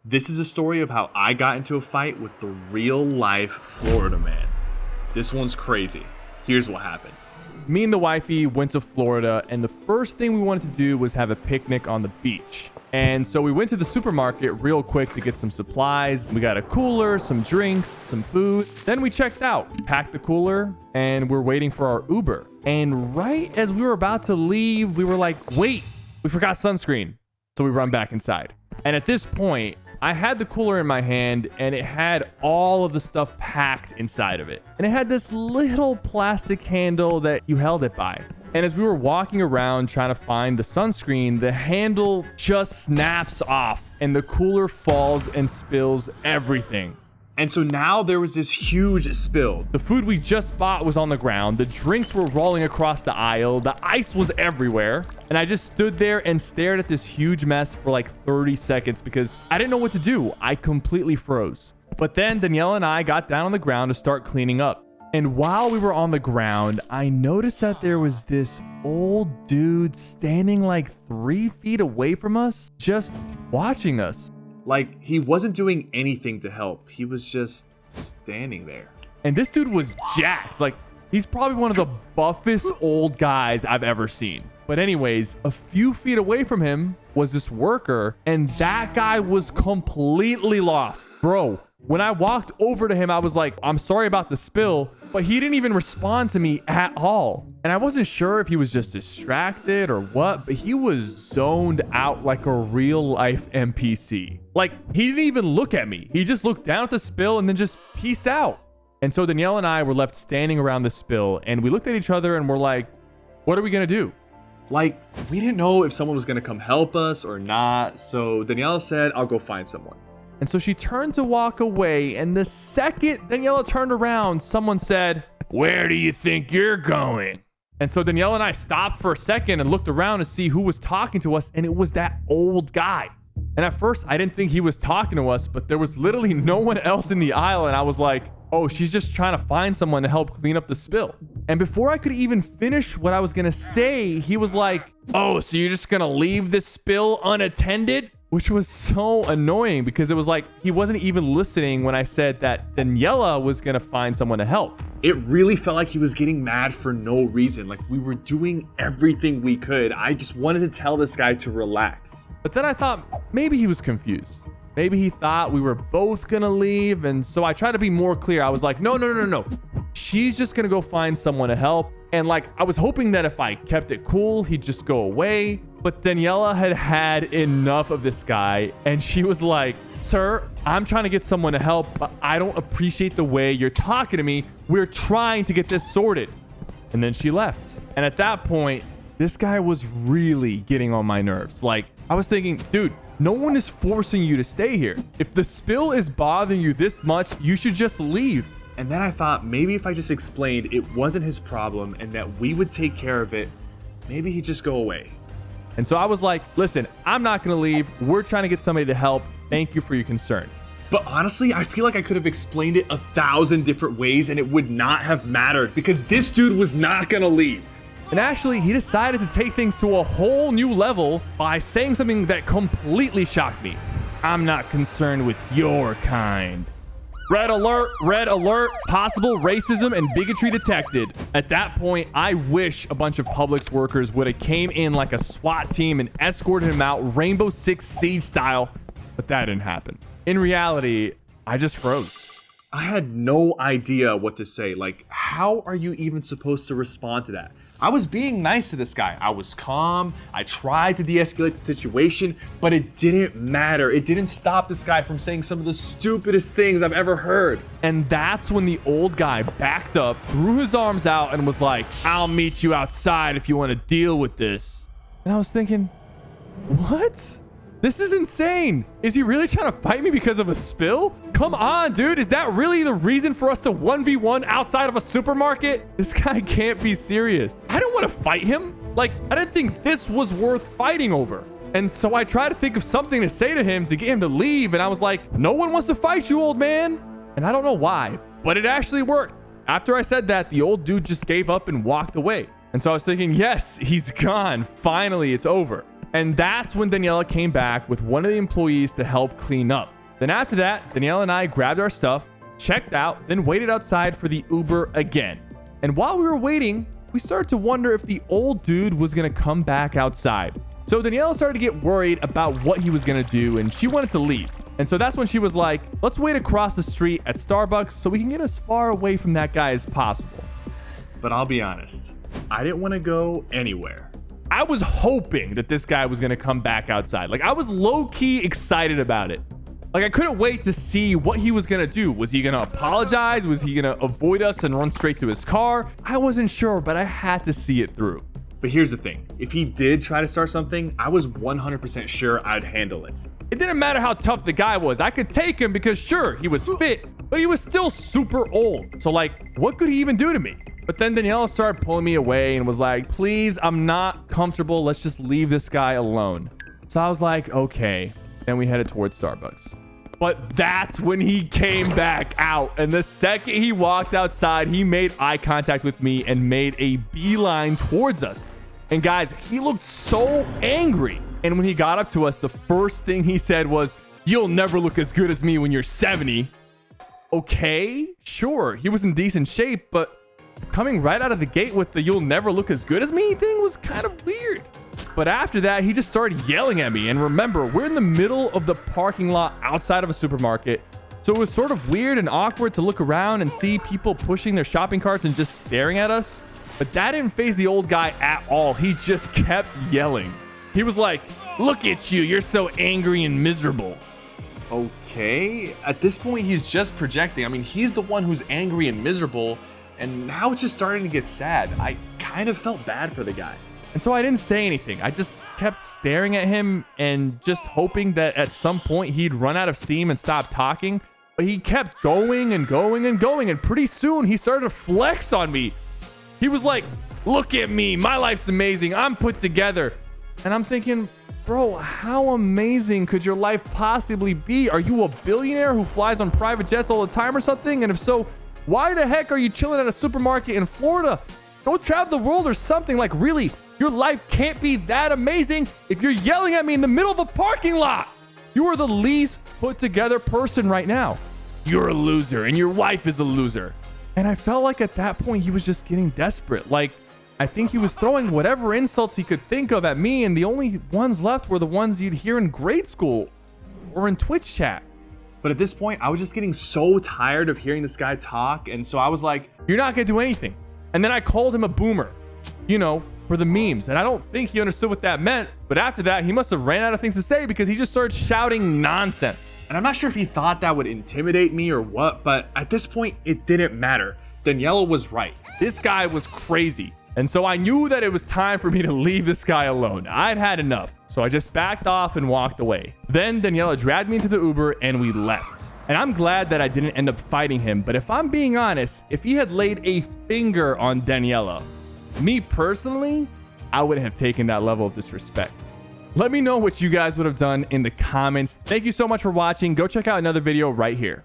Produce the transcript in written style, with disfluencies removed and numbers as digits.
This is a story of how I got into a fight with the real life Florida man. This one's crazy. Here's what happened. Me and the wifey went to Florida, and the first thing we wanted to do was have a picnic on the beach. And so we went to the supermarket real quick to get some supplies. We got a cooler, some drinks, some food. Then we checked out, packed the cooler, and we're waiting for our Uber. And right as we were about to leave, we were like, wait, we forgot sunscreen. So we run back inside. And at this point, I had the cooler in my hand and it had all of the stuff packed inside of it. And it had this little plastic handle that you held it by. And as we were walking around trying to find the sunscreen, the handle just snaps off and the cooler falls and spills everything. And so now there was this huge spill. The food we just bought was on the ground. The drinks were rolling across the aisle. The ice was everywhere. And I just stood there and stared at this huge mess for like 30 seconds because I didn't know what to do. I completely froze. But then Danielle and I got down on the ground to start cleaning up. And while we were on the ground, I noticed that there was this old dude standing like 3 feet away from us, just watching us. Like, he wasn't doing anything to help. He was just standing there. And this dude was jacked. Like, he's probably one of the buffest old guys I've ever seen. But anyways, a few feet away from him was this worker, and that guy was completely lost. Bro, when I walked over to him, I was like, I'm sorry about the spill, but he didn't even respond to me at all. And I wasn't sure if he was just distracted or what, but he was zoned out like a real life NPC. Like, he didn't even look at me. He just looked down at the spill and then just peaced out. And so Danielle and I were left standing around the spill, and we looked at each other and we're like, what are we gonna do? Like, we didn't know if someone was gonna come help us or not. So Daniela said, I'll go find someone. And so she turned to walk away, and the second Daniela turned around, someone said, where do you think you're going? And so Daniela and I stopped for a second and looked around to see who was talking to us, and it was that old guy. And at first, I didn't think he was talking to us, but there was literally no one else in the aisle, and I was like, oh, she's just trying to find someone to help clean up the spill. And before I could even finish what I was gonna say, he was like, oh, so you're just gonna leave this spill unattended? Which was so annoying because it was like he wasn't even listening when I said that Daniela was gonna find someone to help. It really felt like he was getting mad for no reason. Like, we were doing everything we could. I just wanted to tell this guy to relax. But then I thought maybe he was confused. Maybe he thought we were both gonna leave. And so I tried to be more clear. I was like, no. She's just gonna go find someone to help. And like, I was hoping that if I kept it cool, he'd just go away. But Daniela had had enough of this guy. And she was like, sir, I'm trying to get someone to help, but I don't appreciate the way you're talking to me. We're trying to get this sorted. And then she left. And at that point, this guy was really getting on my nerves. Like, I was thinking, dude, no one is forcing you to stay here. If the spill is bothering you this much, you should just leave. And then I thought maybe if I just explained it wasn't his problem and that we would take care of it, maybe he'd just go away. And so I was like, listen, I'm not going to leave. We're trying to get somebody to help. Thank you for your concern. But honestly, I feel like I could have explained it 1,000 different ways and it would not have mattered because this dude was not going to leave. And actually, he decided to take things to a whole new level by saying something that completely shocked me. I'm not concerned with your kind. Red alert, possible racism and bigotry detected. At that point, I wish a bunch of Publix workers would have came in like a SWAT team and escorted him out Rainbow Six Siege style, but that didn't happen. In reality, I just froze. I had no idea what to say. Like, how are you even supposed to respond to that? I was being nice to this guy. I was calm. I tried to de-escalate the situation, but it didn't matter. It didn't stop this guy from saying some of the stupidest things I've ever heard. And that's when the old guy backed up, threw his arms out, and was like, I'll meet you outside if you want to deal with this. And I was thinking, what? This is insane. Is he really trying to fight me because of a spill? Come on, dude. Is that really the reason for us to 1v1 outside of a supermarket? This guy can't be serious. I don't want to fight him. Like, I didn't think this was worth fighting over. And so I tried to think of something to say to him to get him to leave. And I was like, no one wants to fight you, old man. And I don't know why, but it actually worked. After I said that, the old dude just gave up and walked away. And so I was thinking, yes, he's gone. Finally, it's over. And that's when Daniela came back with one of the employees to help clean up. Then after that, Daniela and I grabbed our stuff, checked out, then waited outside for the Uber again. And while we were waiting, we started to wonder if the old dude was going to come back outside. So Daniela started to get worried about what he was going to do, and she wanted to leave. And so that's when she was like, let's wait across the street at Starbucks so we can get as far away from that guy as possible. But I'll be honest, I didn't want to go anywhere. I was hoping that this guy was going to come back outside. Like, I was low-key excited about it. Like, I couldn't wait to see what he was going to do. Was he going to apologize? Was he going to avoid us and run straight to his car? I wasn't sure, but I had to see it through. But here's the thing. If he did try to start something, I was 100% sure I'd handle it. It didn't matter how tough the guy was. I could take him because sure, he was fit, but he was still super old. So like, what could he even do to me? But then Daniela started pulling me away and was like, please, I'm not comfortable. Let's just leave this guy alone. So I was like, okay. Then we headed towards Starbucks. But that's when he came back out. And the second he walked outside, he made eye contact with me and made a beeline towards us. And guys, he looked so angry. And when he got up to us, the first thing he said was, you'll never look as good as me when you're 70. Okay, sure. He was in decent shape, but coming right out of the gate with the you'll never look as good as me thing was kind of weird. But after that, he just started yelling at me. And remember, we're in the middle of the parking lot outside of a supermarket. So it was sort of weird and awkward to look around and see people pushing their shopping carts and just staring at us. But that didn't faze the old guy at all. He just kept yelling. He was like, look at you. You're so angry and miserable. Okay. At this point, he's just projecting. I mean, he's the one who's angry and miserable. And now it's just starting to get sad. I kind of felt bad for the guy. And so I didn't say anything. I just kept staring at him and just hoping that at some point he'd run out of steam and stop talking. But he kept going and going and going. And pretty soon he started to flex on me. He was like, look at me. My life's amazing. I'm put together. And I'm thinking, bro, how amazing could your life possibly be? Are you a billionaire who flies on private jets all the time or something? And if so, why the heck are you chilling at a supermarket in Florida? Go travel the world or something. Like, really, your life can't be that amazing if you're yelling at me in the middle of a parking lot. You are the least put together person right now. You're a loser and your wife is a loser. And I felt like at that point he was just getting desperate. Like, I think he was throwing whatever insults he could think of at me, and the only ones left were the ones you'd hear in grade school or in Twitch chat. But at this point, I was just getting so tired of hearing this guy talk, and so I was like, you're not gonna do anything. And then I called him a boomer, you know, for the memes. And I don't think he understood what that meant, but after that, he must have ran out of things to say because he just started shouting nonsense. And I'm not sure if he thought that would intimidate me or what, but at this point, it didn't matter. Daniela was right. This guy was crazy. And so I knew that it was time for me to leave this guy alone. I'd had enough. So I just backed off and walked away. Then Daniela dragged me into the Uber and we left. And I'm glad that I didn't end up fighting him. But if I'm being honest, if he had laid a finger on Daniela, me personally, I wouldn't have taken that level of disrespect. Let me know what you guys would have done in the comments. Thank you so much for watching. Go check out another video right here.